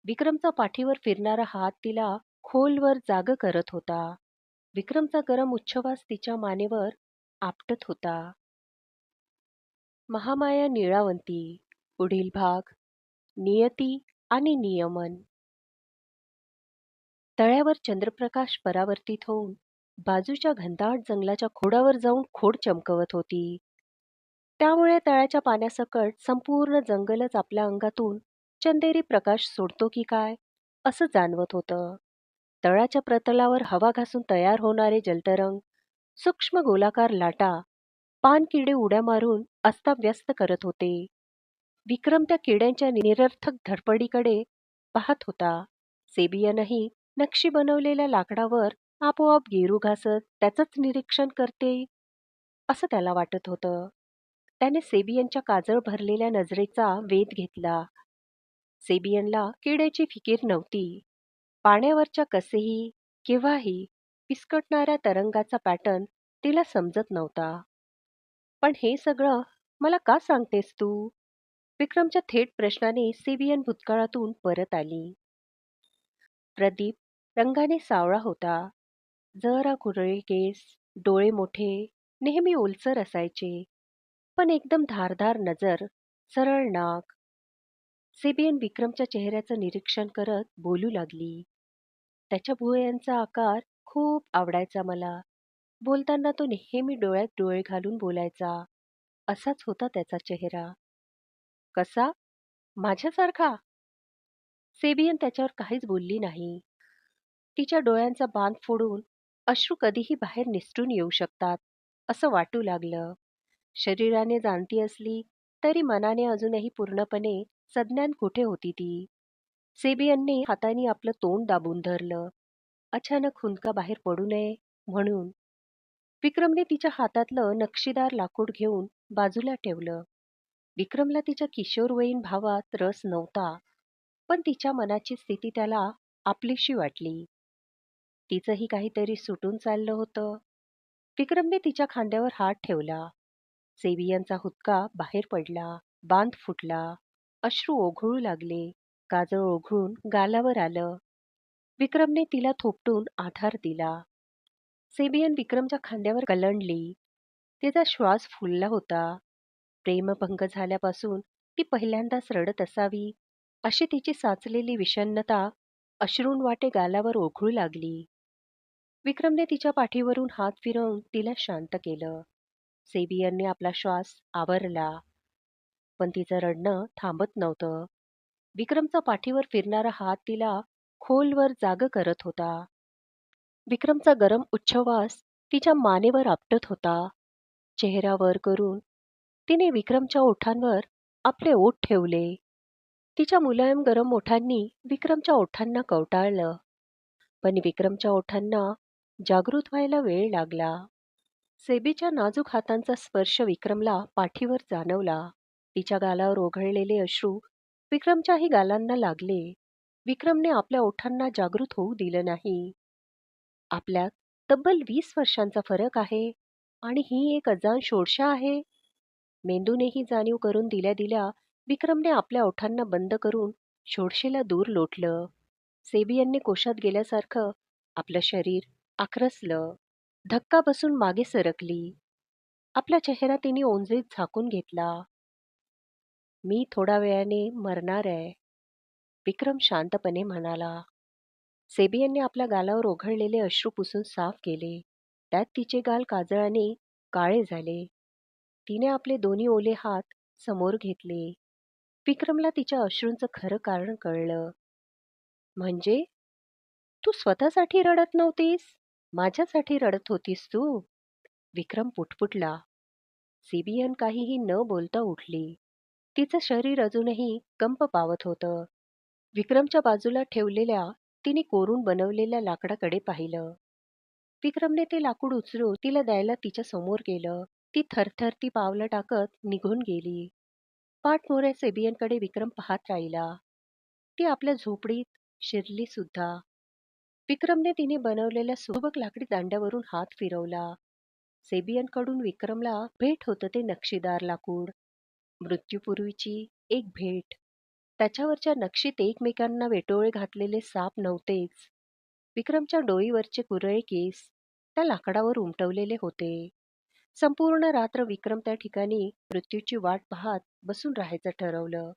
विक्रमचा पाठीवर फिरणारा हात तिला खोलवर जागं करत होता. विक्रमचा गरम उच्छवास तिच्या मानेवर आपटत होता. महामाया निळावंती. पुढील भाग. नियती आणि नियमन. तळ्यावर चंद्रप्रकाश परावर्तित होऊन बाजूच्या घनदाट जंगलाच्या खोडावर जाऊन खोड चमकवत होती. त्यामुळे तळ्याच्या पाण्यासकट संपूर्ण जंगलच आपल्या अंगातून चंदेरी प्रकाश सोडतो की काय असं जाणवत होतं. तळ्याच्या प्रतलावर हवा घासून तयार होणारे जलतरंग, सूक्ष्म गोलाकार लाटा, पाणकिडे उड्या मारून अस्ताव्यस्त करत होते. विक्रम त्या किड्यांच्या निरर्थक धडपडीकडे पाहत होता. सेबियनही नक्षी बनवलेल्या लाकडावर आपोआप गेरू घासत त्याचंच निरीक्षण करते असं त्याला वाटत होतं. त्याने सेबियनच्या काजळ भरलेल्या नजरेचा वेध घेतला. सेबियनला किड्याची फिकीर नव्हती. पाण्यावरच्या कसेही केव्हाही पिसकटणाऱ्या तरंगाचा पॅटर्न तिला समजत नव्हता. पण हे सगळं मला का सांगतेस तू? विक्रमच्या थेट प्रश्नाने सेबियन भूतकाळातून परत आली. प्रदीप रंगाने सावळा होता. जरा कुरळे केस, डोळे मोठे, नेहमी ओलसर असायचे, पण एकदम धारदार नजर, सरळ नाक. सेबियन विक्रमच्या चेहऱ्याचं निरीक्षण करत बोलू लागली. त्याच्या भुवयांचा आकार खूप आवडायचा मला. बोलताना तो नेहमी डोळ्यात डोळे घालून बोलायचा. असाच होता त्याचा चेहरा. कसा? माझ्यासारखा? सेबियन त्याच्यावर काहीच बोलली नाही. तिच्या डोळ्यांचा बांध फोडून अश्रू कधीही बाहेर निसटून येऊ शकतात असं वाटू लागलं. शरीराने जाणती असली तरी मनाने अजूनही पूर्णपणे सज्ञान कुठे होती ती. सेबियनने हाताने आपलं तोंड दाबून धरलं. अचानक हुंदका बाहेर पडू नये म्हणून. विक्रमने तिच्या हातातलं नक्षीदार लाकूड घेऊन बाजूला ठेवलं. विक्रमला तिच्या किशोरवयीन भावात रस नव्हता, पण तिच्या मनाची स्थिती त्याला आपलीशी वाटली. तिचंही काहीतरी सुटून चाललं होतं. विक्रमने तिच्या खांद्यावर हात ठेवला. सेबियनचा हुक्का बाहेर पडला. बांध फुटला. अश्रू ओघळू लागले. काजळ ओघळून गालावर आलं. विक्रमने तिला थोपटून आधार दिला. सेबियन विक्रमच्या खांद्यावर कलंडली. तिचा श्वास फुलला होता. प्रेमभंग झाल्यापासून ती पहिल्यांदाच रडत असावी अशी तिची साचलेली विषण्णता अश्रूंवाटे गालावर ओघळू लागली. विक्रमने तिच्या पाठीवरून हात फिरवून तिला शांत केलं. सेबियनने आपला श्वास आवरला, पण तिचं रडणं थांबत नव्हतं. विक्रमचा पाठीवर फिरणारा हात तिला खोलवर जागं करत होता. विक्रमचा गरम उच्छवास तिच्या मानेवर आपटत होता. चेहरा वर करून तिने विक्रमच्या ओठांवर आपले ओठ ठेवले. तिच्या मुलायम गरम ओठांनी विक्रमच्या ओठांना कवटाळलं, पण विक्रमच्या ओठांना जागृत व्हायला वेळ लागला. सेबीच्या नाजूक हातांचा स्पर्श विक्रमला पाठीवर जाणवला. तिच्या गालावर ओघळलेले अश्रू विक्रमच्याही गालांना लागले. विक्रमने आपल्या ओठांना जागृत होऊ दिलं नाही. आपल्यात तब्बल 20 वर्षांचा फरक आहे आणि ही एक अजाण शोडशा आहे. मेंदूनेही जाणीव करून दिल्या दिल्या विक्रमने आपल्या ओठांना बंद करून शोडशेला दूर लोटलं. सेबियनने कोशात गेल्यासारखं आपलं शरीर आक्रसलं. धक्का बसून मागे सरकली. आपला चेहरा तिने ओंजळीत झाकून घेतला. मी थोड्या वेळाने मरणार आहे, विक्रम शांतपणे म्हणाला. सेबियनने आपल्या गालावर ओघळलेले अश्रू पुसून साफ केले. त्यात तिचे गाल काजळाने काळे झाले. तिने आपले दोन्ही ओले हात समोर घेतले. विक्रमला तिच्या अश्रूंचं खरं कारण कळलं. म्हणजे तू स्वतःसाठी रडत नव्हतीस, माझ्यासाठी रडत होतीस तू? विक्रम पुटपुटला. सेबियन काहीही न बोलता उठली. तिचं शरीर अजूनही कंप पावत होतं. विक्रमच्या बाजूला ठेवलेल्या तिने कोरून बनवलेल्या लाकडाकडे पाहिलं. विक्रमने ते लाकूड उचलून तिला द्यायला तिच्या समोर गेलं. ती थरथरती पावलं टाकत निघून गेली. पाठमोऱ्या सेबियनकडे विक्रम पाहत राहिला. ती आपल्या झोपडीत शिरली सुद्धा. विक्रमने तिने बनवलेल्या सुबक लाकडी दांड्यावरून हात फिरवला. सेबियनकडून विक्रमला भेट होतं ते नक्षीदार लाकूड. मृत्यूपूर्वीची एक भेट. त्याच्यावरच्या नक्षीत एकमेकांना वेटोळे घातलेले साप नव्हतेच. विक्रमच्या डोईवरचे कुरळे केस त्या लाकडावर उमटवलेले होते. संपूर्ण रात्र विक्रम त्या ठिकाणी मृत्यूची वाट पाहत बसून राहायचं ठरवलं.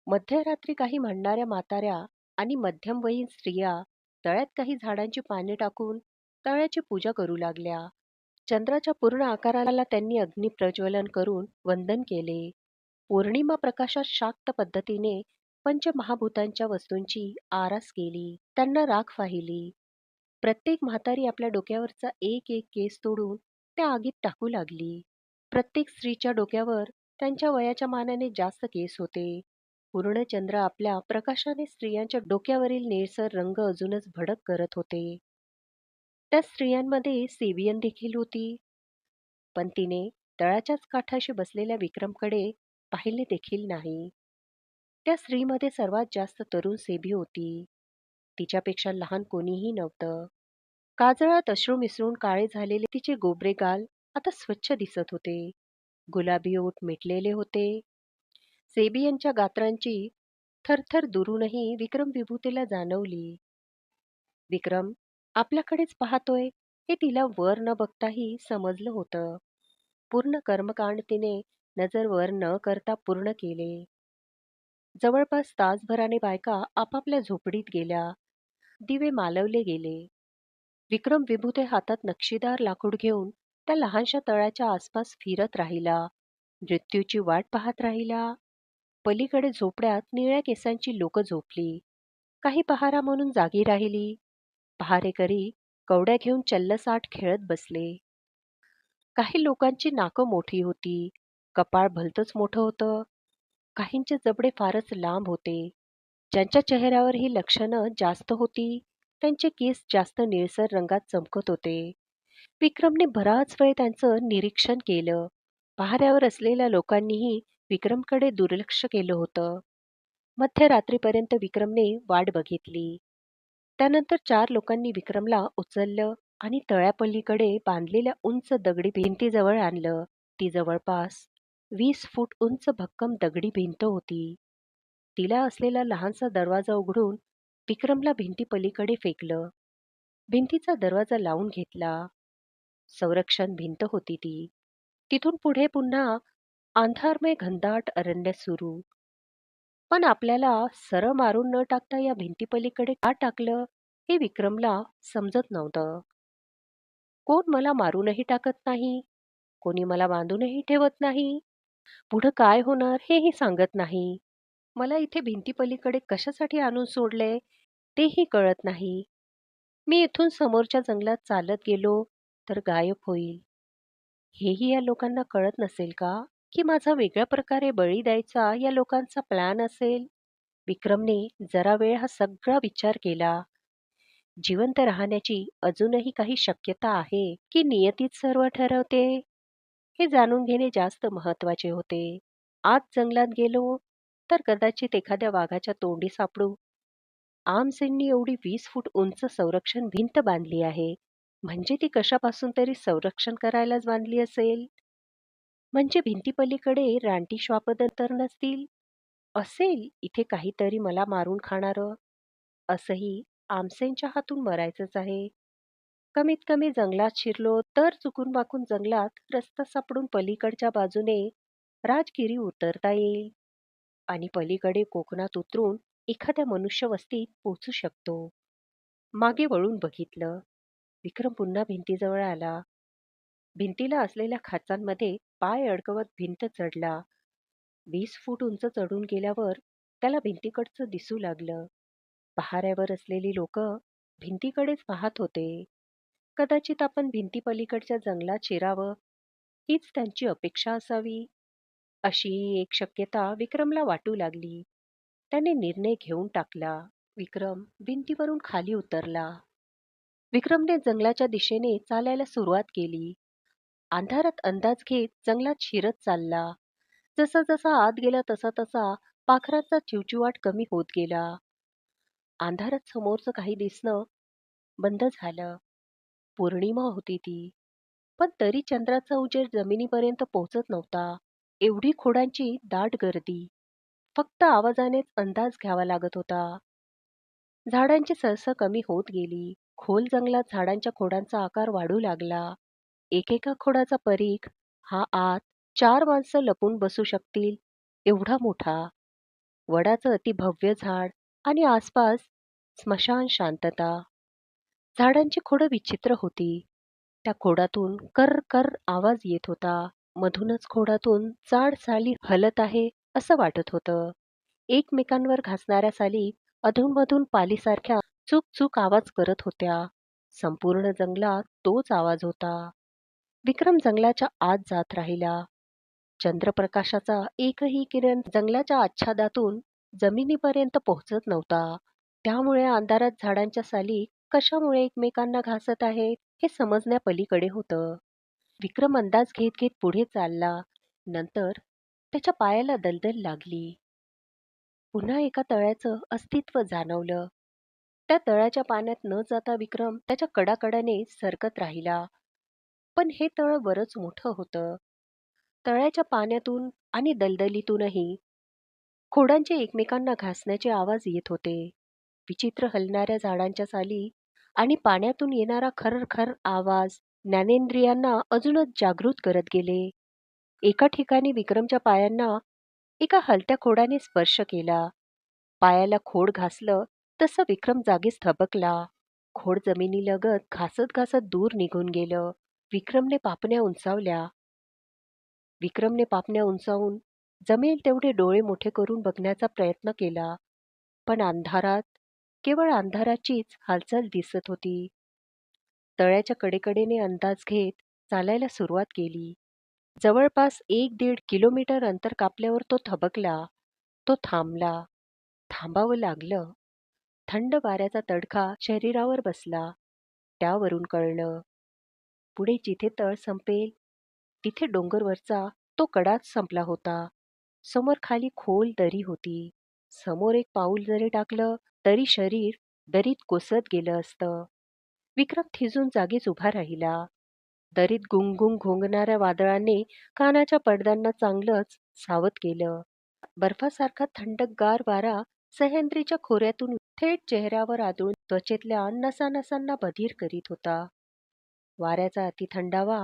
मध्यरात्री काही म्हणणाऱ्या म्हाताऱ्या आणि मध्यमवयीन स्त्रिया तळ्यात काही झाडांची पाने टाकून तळ्याची पूजा करू लागल्या. चंद्राच्या पूर्ण आकाराला त्यांनी अग्नी प्रज्वलन करून वंदन केले. पौर्णिमा प्रकाशात शाक्त पद्धतीने पंचमहाभूतांच्या वस्तूंची आरास केली, त्यांना राख वाहिली. प्रत्येक म्हातारी आपल्या डोक्यावरचा एक एक केस तोडून त्या आगीत टाकू लागली. प्रत्येक स्त्रीच्या डोक्यावर त्यांच्या वयाच्या मानाने जास्त केस होते. पूर्ण चंद्र आपल्या प्रकाशाने स्त्रियांच्या डोक्यावरील निळसर रंग अजूनच भडक करत होते. त्या स्त्रियांमध्ये सेबियन देखील होती, पण तिने तळाच्याच काठाशी बसलेल्या विक्रमकडे पाहिले देखील नाही. त्या स्त्रीमध्ये सर्वात जास्त तरुण सेबी होती. तिच्यापेक्षा लहान कोणीही नव्हतं. काजळात अश्रू मिसळून काळे झालेले तिचे गोबरे गाल आता स्वच्छ दिसत होते. गुलाबी ओठ मिटलेले होते. सेबियनच्या गात्रांची थरथर दुरूनही विक्रम विभूतीला जाणवली. विक्रम आपल्याकडेच पाहतोय हे तिला वर न बघताही समजलं होतं. पूर्ण कर्मकांड तिने नजर वर न करता पूर्ण केले. जवळपास तासभराने बायका आपापल्या झोपडीत गेल्या. दिवे मालवले गेले. विक्रम विभूते हातात नक्षीदार लाकूड घेऊन त्या लहानशा तळ्याच्या आसपास फिरत राहिला. मृत्यूची वाट पाहत राहिला. पलीकडे झोपड्यात निळ्या केसांची लोक झोपली. काही पहारा म्हणून जागी राहिली. पहारेकरी कवड्या घेऊन चल्लसाट खेळत बसले. काही लोकांची नाकं मोठी होती. कपाळ भलतंच मोठं होतं. काहींचे जबडे फारच लांब होते. ज्यांच्या चेहऱ्यावर ही लक्षणं जास्त होती, त्यांचे केस जास्त निळसर रंगात चमकत होते. विक्रमने बराच वेळ त्यांचं निरीक्षण केलं. पहाऱ्यावर असलेल्या लोकांनीही विक्रमकडे दुर्लक्ष केलं होतं. मध्यरात्रीपर्यंत विक्रमने वाट बघितली. त्यानंतर 4 लोकांनी विक्रमला उचललं आणि तळ्यापलीकडे बांधलेल्या उंच दगडी भिंतीजवळ आणलं. ती जवळपास 20 फूट उंच भक्कम दगडी भिंत होती. तिला असलेला लहानसा दरवाजा उघडून विक्रमला भिंतीपलीकडे फेकलं. भिंतीचा दरवाजा लावून घेतला. संरक्षण भिंत होती ती. तिथून पुढे पुन्हा अंधारमय घनदाट अरण्य सुरू. पण आपल्याला सरळ मारून न टाकता या भिंतीपलीकडे का टाकलं हे विक्रमला समजत नव्हतं. कोण मला मारूनही टाकत नाही, कोणी मला बांधूनही ठेवत नाही, पुढं काय होणार हेही सांगत नाही. मला इथे भिंतीपलीकडे कशासाठी आणून सोडले तेही कळत नाही. मी इथून समोरच्या जंगलात चालत गेलो तर गायब होईल. हेही या लोकांना कळत नसेल का, की माझा वेगळ्या प्रकारे बळी द्यायचा या लोकांचा प्लॅन असेल? विक्रमने जरा वेळ हा सगळा विचार केला. जिवंत राहण्याची अजूनही काही शक्यता आहे, की नियतीच सर्व ठरवते? हे जाणून घेणे जास्त महत्वाचे होते. आत जंगलात गेलो तर कदाचित एखाद्या वाघाच्या तोंडी सापडू. आमसेंनी एवढी 20 फूट उंच संरक्षण भिंत बांधली आहे. म्हणजे ती कशापासून तरी संरक्षण करायलाच बांधली असेल. म्हणजे भिंतीपलीकडे रानटी श्वापदं तर नसतील. असेल इथे काहीतरी मला मारून खाणारं. असंही आमसेंच्या हातून मरायचंच आहे. कमीत कमी जंगलात शिरलो तर चुकून वाकून जंगलात रस्ता सापडून पलीकडच्या बाजूने राजगिरी उतरता येईल आणि पलीकडे कोकणात उतरून एखाद्या मनुष्यवस्तीत पोहोचू शकतो. मागे वळून बघितलं. विक्रम पुन्हा भिंतीजवळ आला. भिंतीला असलेल्या खाचांमध्ये पाय अडकवत भिंत चढला. 20 फूट उंच चढून गेल्यावर त्याला भिंतीकडचं दिसू लागलं. पहाऱ्यावर असलेली लोक भिंतीकडेच पाहत होते. कदाचित आपण भिंतीपलीकडच्या जंगलात शिरावं हीच त्यांची अपेक्षा असावी, अशी एक शक्यता विक्रमला वाटू लागली. त्याने निर्णय घेऊन टाकला. विक्रम भिंतीवरून खाली उतरला. विक्रमने जंगलाच्या दिशेने चालायला सुरुवात केली. अंधारात अंदाज घेत जंगलात शिरत चालला. जसा जसा आत गेला तसा तसा पाखरांचा चिवचिवाट कमी होत गेला. अंधारात समोरचं काही दिसणं बंद झालं. पौर्णिमा होती ती, पण तरी चंद्राचा उजेड जमिनीपर्यंत पोहोचत नव्हता. एवढी खोडांची दाट गर्दी. फक्त आवाजानेच अंदाज घ्यावा लागत होता. झाडांची सरसं कमी होत गेली. खोल जंगलात झाडांच्या खोडांचा आकार वाढू लागला. एकेका खोडाचा परीख हा आत 4 माणसं लपून बसू शकतील एवढा मोठा. वडाचं अतिभव्य झाड आणि आसपास स्मशान शांतता. झाडांची खोडं विचित्र होती. त्या खोडातून कर कर आवाज येत होता. मधूनच खोडातून जाड साली हलत आहे असं वाटत होतं. एकमेकांवर घासणाऱ्या साली अधूनमधून पालीसारख्या चूक चूक आवाज करत होत्या. संपूर्ण जंगलात तोच आवाज होता. विक्रम जंगलाच्या आत जात राहिला. चंद्रप्रकाशाचा एकही किरण जंगलाच्या आच्छादातून जमिनीपर्यंत पोहोचत नव्हता. त्यामुळे अंधारात झाडांच्या साली कशामुळे एकमेकांना घासत आहेत हे समजण्यापलीकडे होतं. विक्रम अंदाज घेत घेत पुढे चालला. नंतर त्याच्या पायाला दलदल लागली. पुन्हा एका तळ्याचं अस्तित्व जाणवलं. त्या तळ्याच्या पाण्यात न जाता विक्रम त्याच्या कडाकडाने सरकत राहिला. पण हे तळ बरंच मोठं होतं. तळ्याच्या पाण्यातून आणि दलदलीतूनही खोडांचे एकमेकांना घासण्याचे आवाज येत होते. विचित्र हलणाऱ्या झाडांच्या साली आणि पाण्यातून येणारा खरखर आवाज ज्ञानेंद्रियांना अजूनच जागृत करत गेले. एका ठिकाणी विक्रमच्या पायांना एका हलत्या खोडाने स्पर्श केला. पायाला खोड घासलं तसं विक्रम जागीच थबकला. खोड जमिनीलगत घासत घासत दूर निघून गेलं. विक्रमने पापण्या उंचावल्या. विक्रमने पापण्या उंचावून जमेल तेवढे डोळे मोठे करून बघण्याचा प्रयत्न केला. पण अंधारात केवळ अंधाराचीच हालचाल दिसत होती. तळ्याच्या कडेकडेने अंदाज घेत चालायला सुरुवात केली. जवळपास 1-1.5 किलोमीटर अंतर कापल्यावर तो थबकला. तो थांबला. थांबावं लागलं. थंड वाऱ्याचा तडका शरीरावर बसला. त्यावरून कळलं, पुढे जिथे तळ संपेल तिथे डोंगरवरचा तो कडाच संपला होता. समोर खाली खोल दरी होती. समोर एक पाऊल जरी टाकलं तरी शरीर दरीत कोसळत गेलं असतं. विक्रम थिजून जागीच उभा राहिला. दरीत गुंगुंग घोंगणाऱ्या वादळाने कानाच्या पडद्यांना चांगलंच सावध केलं. बर्फासारखा थंडगार वारा सह्याद्रीच्या खोऱ्यातून थेट चेहऱ्यावर आदळून त्वचेतल्या नसानसांना बधीर करीत होता. वाऱ्याचा अतिथंडावा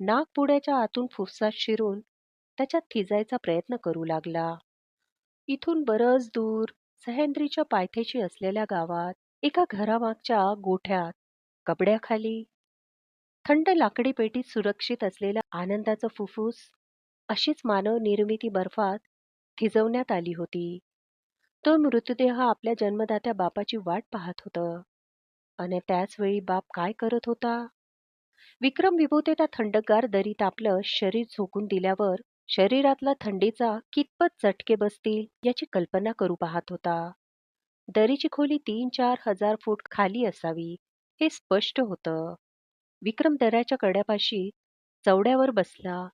नाकपुड्याच्या आतून फुफ्सात शिरून त्याच्यात थिजायचा प्रयत्न करू लागला. इथून बरंच दूर सह्याद्रीच्या पायथ्याशी असलेल्या गावात एका घरामागच्या गोठ्यात कपड्याखाली थंड लाकडी पेटीत सुरक्षित असलेल्या आनंदाचं फुफ्फुस अशीच मानव निर्मिती बर्फात थिजवण्यात आली होती. तो मृतदेह आपल्या जन्मदात्या बापाची वाट पाहत होतं. आणि त्याच वेळी बाप काय करत होता? विक्रम विभूते त्या थंडगार दरीत आपलं शरीर झोकून दिल्यावर शरीरातला थंडीचा कितपत चटके बसतील याची कल्पना करू पाहत होता. दरीची खोली 3-4 हजार फूट खाली असावी हे स्पष्ट होतं. विक्रम दऱ्याच्या कड्यापाशी चवड्यावर बसला.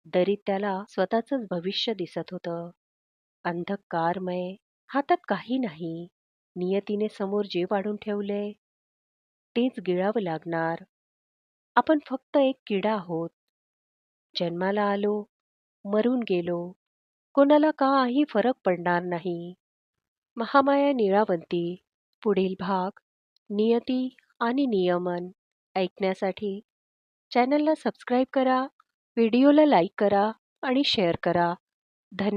दरीत त्याला स्वतःचंच भविष्य दिसत होतं. अंधकारमय, हातात काही नाही. नियतीने समोर जे वाढून ठेवलंय तेच गिळावं लागणार. आपण फक्त एक किडा आहोत. जन्माला आलो, मरून गेलो. कोणाला काही फरक पडणार नाही. महामाया निळावंती पुढील भाग नियती आणि नियमन ऐकण्यासाठी चॅनलला सबस्क्राईब करा, व्हिडिओला लाईक करा आणि शेअर करा. धन्यवाद.